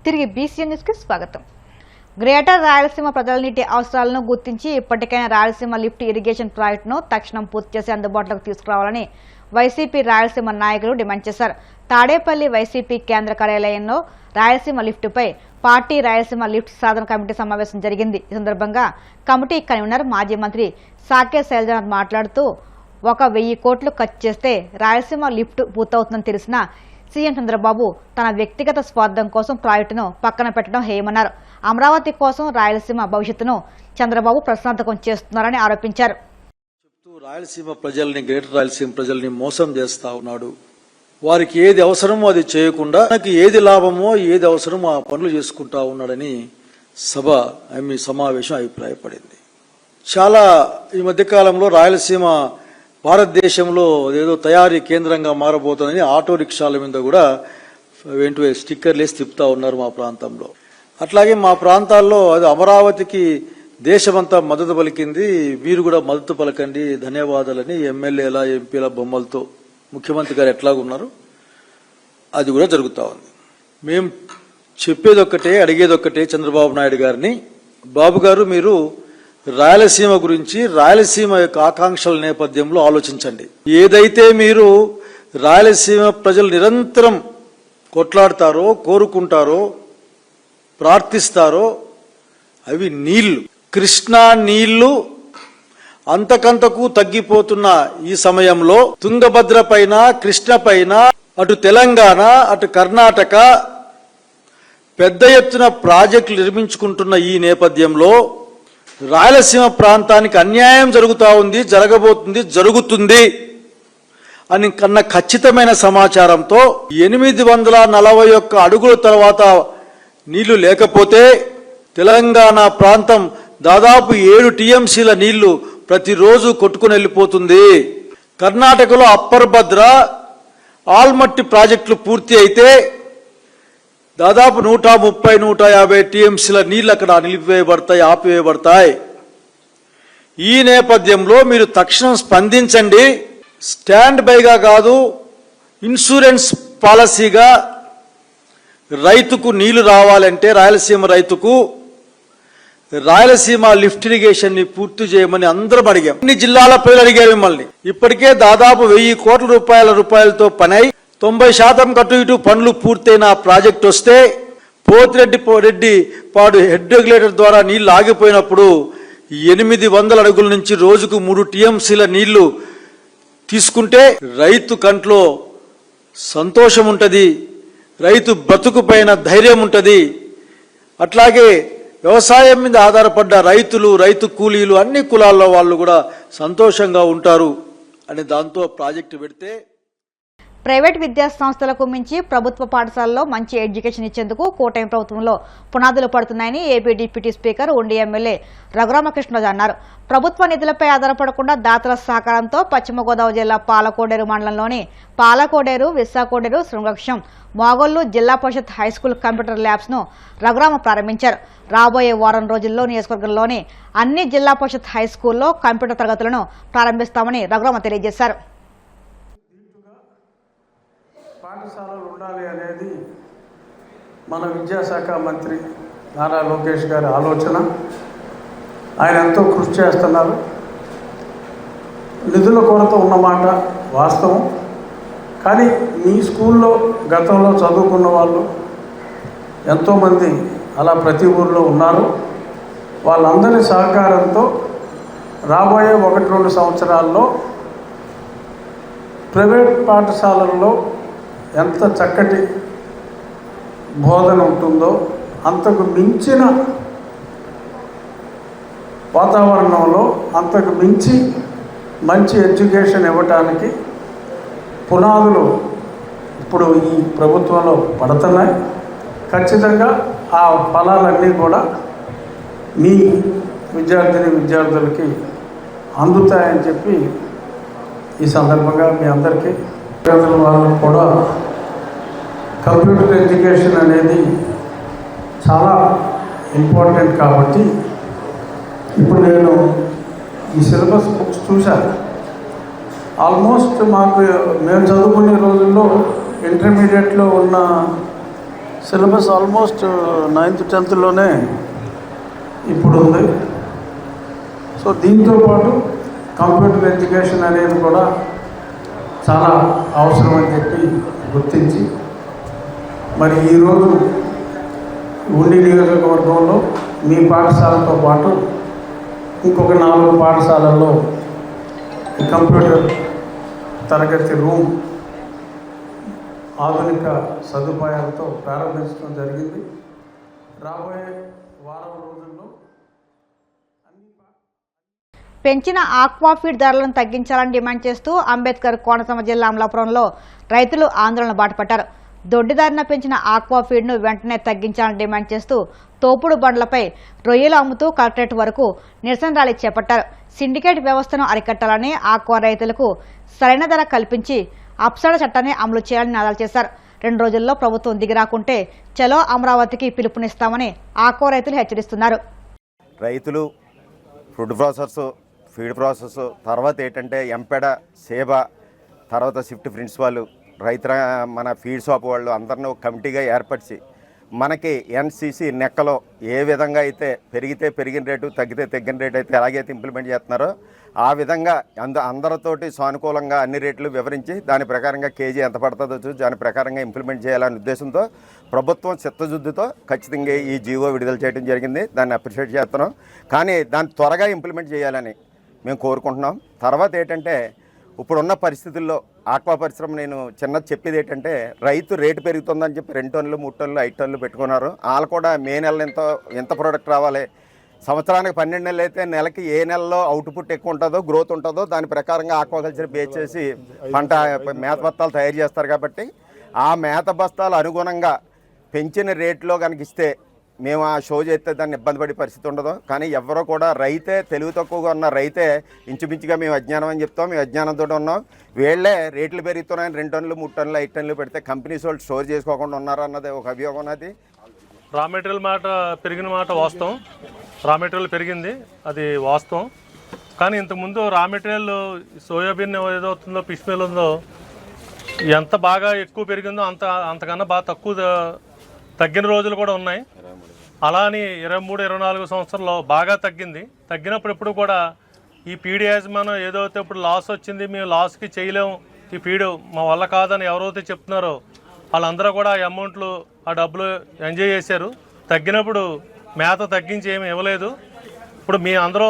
తిరిగి బీసీఎన్ న్యూస్కి స్వాగతం. గ్రేటర్ రాయలసీమ ప్రజల నీటి అవసరాలను గుర్తించి ఇప్పటికైనా రాయలసీమ లిఫ్ట్ ఇరిగేషన్ ప్రాజెక్టును తక్షణం పూర్తి చేసి అందుబాటులోకి తీసుకురావాలని వైసీపీ రాయలసీమ నాయకులు డిమాండ్ చేశారు. తాడేపల్లి వైసీపీ కేంద్ర కార్యాలయంలో రాయలసీమ లిఫ్టుపై పార్టీ రాయలసీమ లిఫ్ట్ సాధన కమిటీ సమావేశం జరిగింది. ఈ సందర్భంగా కమిటీ కన్వీనర్ మాజీ మంత్రి సాకే శైలజనాథ్ మాట్లాడుతూ 1,000 కోట్లు ఖర్చు చేస్తే రాయలసీమ లిఫ్ట్ పూర్తవుతుందని తెలిసినా సీఎం చంద్రబాబు తన వ్యక్తిగత స్వార్థం కోసం ప్రాజెక్టును పక్కన పెట్టడం హేయమన్నారు. అమరావతి కోసం రాయలసీమ భవిష్యత్తును చంద్రబాబు ప్రశ్నార్థకం చేస్తున్నారని ఆరోపించారు. రాయలసీమ ప్రజల్ని, గ్రేటర్ రాయలసీమ ప్రజల్ని మోసం చేస్తా ఉన్నాడు. వారికి ఏది అవసరమో అది చేయకుండా నాకు ఏది లాభమో ఏది అవసరమో ఆ పనులు చేసుకుంటా ఉన్నాడని సమావేశం అభిప్రాయపడింది. చాలా ఈ మధ్యకాలంలో రాయలసీమ భారతదేశంలో ఏదో తయారీ కేంద్రంగా మారబోతుందని ఆటో రిక్షాల మీద కూడా స్టిక్కర్లు వేసి తిప్పుతా ఉన్నారు మా ప్రాంతంలో. అట్లాగే మా ప్రాంతాల్లో అది అమరావతికి దేశమంతా మద్దతు పలికింది, మీరు కూడా మద్దతు పలకండి, ధన్యవాదాలని ఎమ్మెల్యేల ఎంపీల బొమ్మలతో ముఖ్యమంత్రి గారు ఎట్లాగున్నారు అది కూడా జరుగుతూ ఉంది. మేము చెప్పేదొక్కటే, అడిగేదొక్కటే చంద్రబాబు నాయుడు గారిని, బాబు గారు మీరు రాయలసీమ గురించి, రాయలసీమ యొక్క ఆకాంక్షల నేపథ్యంలో ఆలోచించండి. ఏదైతే మీరు రాయలసీమ ప్రజలు నిరంతరం కొట్లాడతారో, కోరుకుంటారో, ప్రార్థిస్తారో అవి నీళ్లు. కృష్ణా నీళ్లు అంతకంతకు తగ్గిపోతున్న ఈ సమయంలో తుంగభద్ర పైన, కృష్ణ పైన అటు తెలంగాణ అటు కర్ణాటక పెద్ద ఎత్తున ప్రాజెక్టులు నిర్మించుకుంటున్న ఈ నేపథ్యంలో రాయలసీమ ప్రాంతానికి అన్యాయం జరుగుతూ ఉంది, జరగబోతుంది, జరుగుతుంది అని కన్నా ఖచ్చితమైన సమాచారంతో 841 అడుగుల తర్వాత నీళ్లు లేకపోతే తెలంగాణ ప్రాంతం దాదాపు 7 టీఎంసీల నీళ్లు ప్రతిరోజు కొట్టుకుని వెళ్ళిపోతుంది. కర్ణాటకలో అప్పర్ భద్ర, ఆల్మట్టి ప్రాజెక్టులు పూర్తి అయితే దాదాపు 130-150 టీఎంసీల నీళ్లు అక్కడ నిలిపివేయబడతాయి, ఆపివేయబడతాయి. ఈ నేపథ్యంలో మీరు తక్షణం స్పందించండి. స్టాండ్ బైగా కాదు, ఇన్సూరెన్స్ పాలసీగా రైతుకు నీళ్లు రావాలంటే రాయలసీమ రైతుకు రాయలసీమ లిఫ్ట్ ఇరిగేషన్ ని పూర్తి చేయమని అందరం అడిగాం. అన్ని జిల్లాల ప్రజలు అడిగారు మిమ్మల్ని. ఇప్పటికే దాదాపు 1,000 కోట్ల రూపాయలతో పనై 90% కటు ఇటు పనులు పూర్తయిన ప్రాజెక్ట్ వస్తే పోతిరెడ్డి పాడు హెడ్ రెగ్యులేటర్ ద్వారా నీళ్లు ఆగిపోయినప్పుడు 800 అడుగుల నుంచి రోజుకు 3 టీఎంసీల నీళ్లు తీసుకుంటే రైతు కంట్లో సంతోషం ఉంటుంది, రైతు బ్రతుకు పైన ధైర్యం ఉంటుంది. అట్లాగే వ్యవసాయం మీద ఆధారపడ్డ రైతులు, రైతు కూలీలు, అన్ని కులాల్లో వాళ్ళు కూడా సంతోషంగా ఉంటారు అని దాంతో ప్రాజెక్టు పెడితే ప్రైవేట్ విద్యా సంస్థలకు మించి ప్రభుత్వ పాఠశాలలో మంచి ఎడ్యుకేషన్ ఇచ్చేందుకు కూటమి ప్రభుత్వంలో పునాదులు పడుతున్నాయని ఏపీ డిప్యూటీ స్పీకర్ ఉండి ఎమ్మెల్యే రఘురామకృష్ణరాజు అన్నారు. ప్రభుత్వ నిధులపై ఆధారపడకుండా దాతల సహకారంతో పశ్చిమ గోదావరి జిల్లా పాలకోడేరు మండలంలోని పాలకోడేరు, విశాఖోడేరు, శృంగక్షం, మోగొల్లు జిల్లా పరిషత్ హైస్కూల్ కంప్యూటర్ ల్యాబ్స్ ను రఘురామ ప్రారంభించారు. రాబోయే వారం రోజుల్లో నియోజకవర్గంలోని అన్ని జిల్లా పరిషత్ హైస్కూల్లో కంప్యూటర్ తరగతులను ప్రారంభిస్తామని రఘురామ తెలియజేశారు. పాఠశాలలు ఉండాలి అనేది మన విద్యాశాఖ మంత్రి నారా లోకేష్ గారి ఆలోచన. ఆయన ఎంతో కృషి చేస్తున్నారు. నిధుల కొరత ఉన్నమాట వాస్తవం. కానీ మీ స్కూల్లో గతంలో చదువుకున్న వాళ్ళు ఎంతోమంది అలా ప్రతి ఊరిలో ఉన్నారు. వాళ్ళందరి సహకారంతో రాబోయే 1-2 సంవత్సరాల్లో ప్రైవేట్ పాఠశాలల్లో ఎంత చక్కటి బోధన ఉంటుందో అంతకు మించిన వాతావరణంలో అంతకు మించి మంచి ఎడ్యుకేషన్ ఇవ్వటానికి పునాదులు ఇప్పుడు ఈ ప్రభుత్వంలో పడుతున్నాయి. ఖచ్చితంగా ఆ ఫలాలన్నీ కూడా మీ విద్యార్థులకి అందుతాయని చెప్పి ఈ సందర్భంగా మీ అందరికీ వాళ్ళకు కూడా కంప్యూటర్ ఎడ్యుకేషన్ అనేది చాలా ఇంపార్టెంట్. కాబట్టి ఇప్పుడు నేను ఈ సిలబస్ బుక్స్ చూశాను. ఆల్మోస్ట్ మేము చదువుకునే రోజుల్లో ఇంటర్మీడియట్లో ఉన్న సిలబస్ ఆల్మోస్ట్ 9th 10thలోనే ఇప్పుడు ఉంది. సో దీంతో పాటు కంప్యూటర్ ఎడ్యుకేషన్ అనేది కూడా చాలా అవసరం అని చెప్పి గుర్తించి మరి ఈరోజు ఉండి నియోజకవర్గంలో మీ పాఠశాలతో పాటు ఇంకొక 4 పాఠశాలల్లో కంప్యూటర్ తరగతి రూమ్ ఆధునిక సదుపాయాలతో ప్రారంభించడం జరిగింది. రాబోయే వారం రోజుల్లో పెంచిన ఆక్వాఫీడ్ ధరలను తగ్గించాలని డిమాండ్ చేస్తూ అంబేద్కర్ కోనసీమ జిల్లా అమలాపురంలో రైతులు ఆందోళన బాటపట్టారు. దొడ్డిదారిన పెంచిన ఆక్వాఫీడ్ను వెంటనే తగ్గించాలని డిమాండ్ చేస్తూ తోపుడు బండ్లపై రొయ్యలు అమ్ముతూ కలెక్టరేట్ వరకు నిరసన ర్యాలీ చేపట్టారు. సిండికేట్ వ్యవస్థను అరికట్టాలని ఆక్వా రైతులకు సరైన ధర కల్పించి అప్సడ చట్టాన్ని అమలు చేయాలని నినాదాలు చేశారు. 2 రోజుల్లో ప్రభుత్వం దిగిరాకుంటే చలో అమరావతికి పిలుపునిస్తామని ఆక్వా రైతులు హెచ్చరిస్తున్నారు. రైతులు ఫుడ్ ప్రాసెస్, ఫీడ్ ప్రాసెస్, తర్వాత ఏంటంటే ఎంపెడ, సేబ, తర్వాత షిఫ్ట్ ప్రిన్సిపాల్, మన ఫీడ్ షాప్ వాళ్ళు అందరినీ ఒక కమిటీగా ఏర్పరిచి మనకి ఎన్సీసీ నెక్కలో ఏ విధంగా అయితే పెరిగితే పెరిగిన రేటు, తగ్గితే తగ్గిన రేటు అయితే ఎలాగైతే ఇంప్లిమెంట్ చేస్తున్నారో ఆ విధంగా అందరితోటి సానుకూలంగా అన్ని రేట్లు వివరించి దాని ప్రకారంగా కేజీ ఎంత పడుతుందో చూసి దాని ప్రకారంగా ఇంప్లిమెంట్ చేయాలనే ఉద్దేశంతో ప్రభుత్వం చిత్తశుద్ధితో ఖచ్చితంగా ఈ జీవో విడుదల చేయడం జరిగింది. దాన్ని అప్రిషియేట్ చేస్తున్నాం. కానీ దాన్ని త్వరగా ఇంప్లిమెంట్ చేయాలని మేము కోరుకుంటున్నాం. తర్వాత ఏంటంటే ఇప్పుడున్న పరిస్థితుల్లో ఆక్వా పరిశ్రమ నేను చిన్నది చెప్పేది ఏంటంటే రైతు రేటు పెరుగుతుందని చెప్పి 2 టన్నులు 3 టన్నులు 5 టన్నులు పెట్టుకున్నారు. వాళ్ళు కూడా మే నెలలో ఎంత ప్రోడక్ట్ రావాలి, సంవత్సరానికి 12 నెలలు అయితే నెలకి ఏ నెలలో అవుట్పుట్ ఎక్కువ ఉంటుందో, గ్రోత్ ఉంటుందో దాని ప్రకారంగా ఆక్వాకల్చర్ బేస్ చేసి మేత బస్తాలు తయారు చేస్తారు. కాబట్టి ఆ మేత బస్తాలు అనుగుణంగా పెంచిన రేట్లో కనుక ఇస్తే మేము ఆ షో చేస్తే దాన్ని ఇబ్బంది పడే పరిస్థితి ఉండదు. కానీ ఎవరో కూడా రైతే, తెలివి తక్కువగా ఉన్న రైతే ఇంచుమించుగా మేము అజ్ఞానం అని చెప్తాం, మేము అజ్ఞానంతో ఉన్నాం. వీళ్ళే రేట్లు పెరుగుతున్నాయని 2 టన్నులు 3 టన్నులు 5 టన్నులు పెడితే కంపెనీస్ వాళ్ళు స్టోర్ చేసుకోకుండా ఉన్నారన్నది ఒక అభియోగం. అది రా మెటీరియల్ మాట పెరిగిన మాట వాస్తవం. రా మెటీరియల్ పెరిగింది, అది వాస్తవం. కానీ ఇంతకుముందు రా మెటీరియల్ సోయాబీన్ ఏదవుతుందో, ఫిష్ మీల్ ఉందో ఎంత బాగా ఎక్కువ పెరిగిందో అంతకన్నా బాగా తక్కువ తగ్గిన రోజులు కూడా ఉన్నాయి. అలా అని 23-24 సంవత్సరాల్లో బాగా తగ్గింది. తగ్గినప్పుడు ఎప్పుడు కూడా ఈ పీడి యాజమాన్యం ఏదైతే ఇప్పుడు లాస్ వచ్చింది, మేము లాస్కి చేయలేము, ఈ పీడు మా వల్ల కాదని ఎవరైతే చెప్తున్నారో వాళ్ళందరూ కూడా ఆ అమౌంట్లు, ఆ డబ్బులు ఎంజాయ్ చేశారు. తగ్గినప్పుడు మేత తగ్గించి ఏమి ఇవ్వలేదు. ఇప్పుడు మీ అందరూ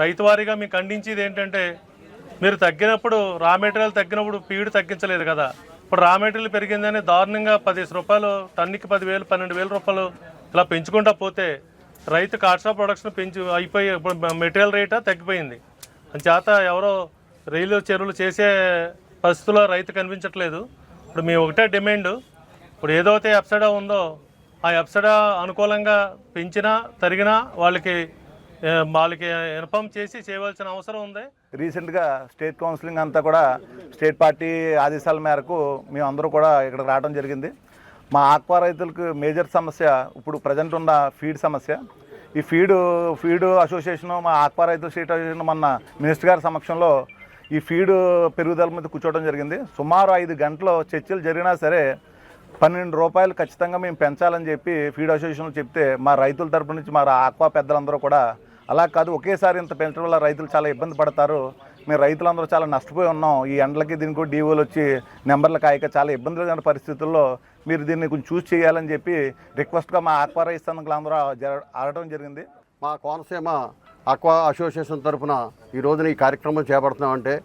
రైతు వారీగా మీకు ఖండించేది ఏంటంటే మీరు తగ్గినప్పుడు రా మెటీరియల్ తగ్గినప్పుడు పీడు తగ్గించలేదు కదా. ఇప్పుడు రా మెటీరియల్ పెరిగిందని దారుణంగా 10 రూపాయలు టన్నుకి 10,000 12,000 రూపాయలు ఇలా పెంచుకుంటా పోతే రైతు కాస్ట్ ఆఫ్ ప్రొడక్షన్ అయిపోయి ఇప్పుడు మెటీరియల్ రేటా తగ్గిపోయింది. అంచేత ఎవరో రైలు చెరువులు చేసే పరిస్థితుల్లో రైతు కనిపించట్లేదు. ఇప్పుడు మీ ఒకటే డిమాండ్, ఇప్పుడు ఏదైతే ఎప్సడా ఉందో ఆ ఎప్సడా అనుకూలంగా పెంచినా తరిగినా వాళ్ళకి ఇన్ఫార్మ్ చేసి చేయవలసిన అవసరం ఉంది. రీసెంట్గా స్టేట్ కౌన్సిలింగ్ అంతా కూడా స్టేట్ పార్టీ ఆదేశాల మేరకు మేము అందరూ కూడా ఇక్కడ రావడం జరిగింది. మా ఆక్వా రైతులకు మేజర్ సమస్య ఇప్పుడు ప్రజెంట్ ఉన్న ఫీడ్ సమస్య. ఈ ఫీడ్ అసోసియేషను, మా ఆక్వా రైతుల స్టేట్ అసోసియేషన్ మొన్న మినిస్టర్ గారి సమక్షంలో ఈ ఫీడ్ పెరుగుదల మీద కూర్చోవడం జరిగింది. సుమారు 5 గంటలు చర్చలు జరిగినా సరే 12 రూపాయలు ఖచ్చితంగా మేము పెంచాలని చెప్పి ఫీడ్ అసోసియేషన్లో చెప్తే మా రైతుల తరపు నుంచి మా ఆక్వా పెద్దలందరూ కూడా అలా కాదు, ఒకేసారి ఇంత పెంచడం వల్ల రైతులు చాలా ఇబ్బంది పడతారు, మేము రైతులందరూ చాలా నష్టపోయి ఉన్నాం, ఈ ఎండలకి దీనికి కూడా డీఓలు వచ్చి నెంబర్లు కాయక చాలా ఇబ్బందులు పరిస్థితుల్లో మీరు దీన్ని కొంచెం చూస్ చేయాలని చెప్పి రిక్వెస్ట్గా మా ఆక్వా రైతులందరూ అందరూ ఆడటం జరిగింది. మా కోనసీమ ఆక్వా అసోసియేషన్ తరఫున ఈ రోజున ఈ కార్యక్రమం చేపడుతున్నామంటే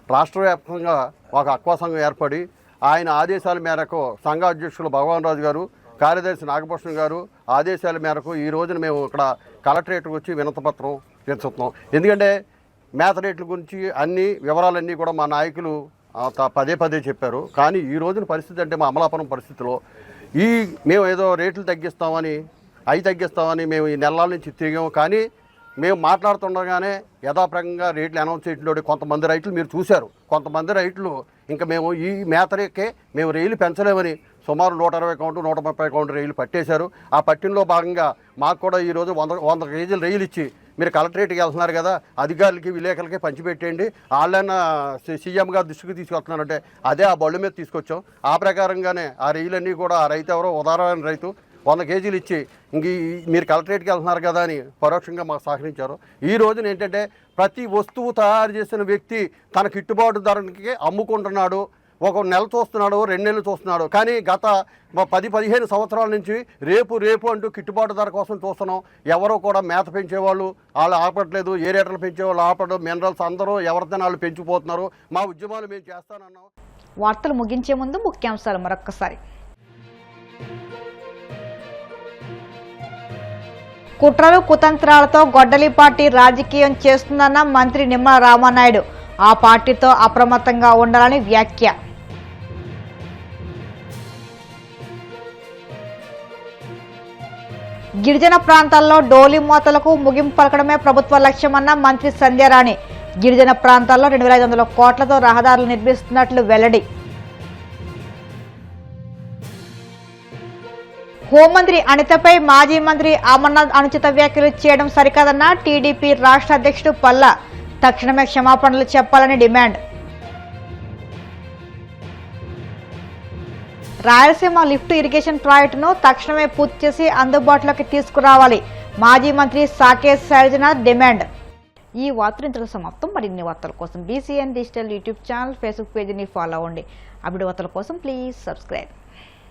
రాష్ట్ర వ్యాప్తంగా ఒక ఆక్వా సంఘం ఏర్పడి ఆయన ఆదేశాల మేరకు సంఘ అధ్యక్షులు భగవాన్ రాజు గారు, కార్యదర్శి నాగభూషణ్ గారు ఆదేశాల మేరకు ఈ రోజున మేము ఇక్కడ కలెక్టరేట్కి వచ్చి వినతిపత్రం తెచ్చుతున్నాం. ఎందుకంటే మేత రేట్ల గురించి అన్ని వివరాలన్నీ కూడా మా నాయకులు పదే చెప్పారు. కానీ ఈ రోజున పరిస్థితి అంటే మా అమలాపురం పరిస్థితిలో మేము ఏదో రేట్లు తగ్గిస్తామని మేము ఈ నెలల నుంచి తిరిగాము. కానీ మేము మాట్లాడుతుండగానే యథాప్రకంగా రేట్లు అనౌన్స్ చేయడంలో కొంతమంది రైతులు మీరు చూశారు. కొంతమంది రైతులు ఇంకా మేము ఈ మేతరేకే మేము రైలు పెంచలేమని సుమారు 120 కౌంటు 130 కౌంటు రైలు పట్టేశారు. ఆ పట్టినలో భాగంగా మాకు కూడా ఈరోజు 100 కేజీలు రైలు ఇచ్చి మీరు కలెక్టరేట్కి వెళ్తున్నారు కదా, అధికారులకి విలేకరులకి పంచిపెట్టేయండి, వాళ్ళైనా సీఎం గారు దృష్టికి తీసుకొస్తున్నారంటే అదే ఆ బళ్ళు మీద తీసుకొచ్చాం. ఆ ప్రకారంగానే ఆ రైలన్నీ కూడా ఆ రైతు ఎవరో ఉదాహరణ రైతు 100 కేజీలు ఇచ్చి ఇంక మీరు కలెక్టరేట్కి వెళ్తున్నారు కదా అని పరోక్షంగా మాకు సహకరించారు. ఈ రోజున ఏంటంటే ప్రతి వస్తువు తయారు చేసిన వ్యక్తి తన గిట్టుబాటు ధరకి అమ్ముకుంటున్నాడు. ఒక నెల చూస్తున్నాడు, 2 నెలలు చూస్తున్నాడు. కానీ గత 10-15 సంవత్సరాల నుంచి రేపు అంటూ గిట్టుబాటు ధర కోసం చూస్తున్నాం. ఎవరో కూడా మేత పెంచేవాళ్ళు వాళ్ళు ఆపట్లేదు, ఏ రేటర్లు పెంచేవాళ్ళు ఆపడం, మినరల్స్ అందరూ ఎవరితో వాళ్ళు పెంచిపోతున్నారు. మా ఉద్యమాలు మేము చేస్తానన్నాం. వార్తలు ముగించే ముందు ముఖ్యాంశాలు మరొక్కసారి. కుట్రలు కుతంత్రాలతో గొడ్డలి పార్టీ రాజకీయం చేస్తుందన్న మంత్రి నిమ్మల రామానాయుడు. ఆ పార్టీతో అప్రమత్తంగా ఉండాలని వ్యాఖ్య. గిరిజన ప్రాంతాల్లో డోలి మోతలకు ముగింపు పలకడమే ప్రభుత్వ లక్ష్యమన్న మంత్రి సంధ్యారాణి. గిరిజన ప్రాంతాల్లో 2500 కోట్లతో రహదారులు నిర్మిస్తున్నట్లు వెల్లడి. హోంమంత్రి అనితపై మాజీ మంత్రి అమర్నాథ్ అనుచిత వ్యాఖ్యలు చేయడం సరికాదన్న టీడీపీ రాష్ట్ర అధ్యక్షుడు పల్లా. తక్షణమే క్షమాపణలు చెప్పాలని డిమాండ్. రాయలసీమ లిఫ్ట్ ఇరిగేషన్ ప్రాజెక్టును తక్షణమే పూర్తి చేసి అందుబాటులోకి తీసుకురావాలి. మాజీ మంత్రి సాకేత్ శైలజనాథ్ డిమాండ్. ఈ వార్తలు ఇంతలో సమాప్తం. మరిన్ని వార్తల కోసం BCN digital YouTube channel, Facebook పేజీని ఫాలో అవ్వండి. అప్డేట్ వార్తల కోసం ప్లీజ్ సబ్స్క్రైబ్.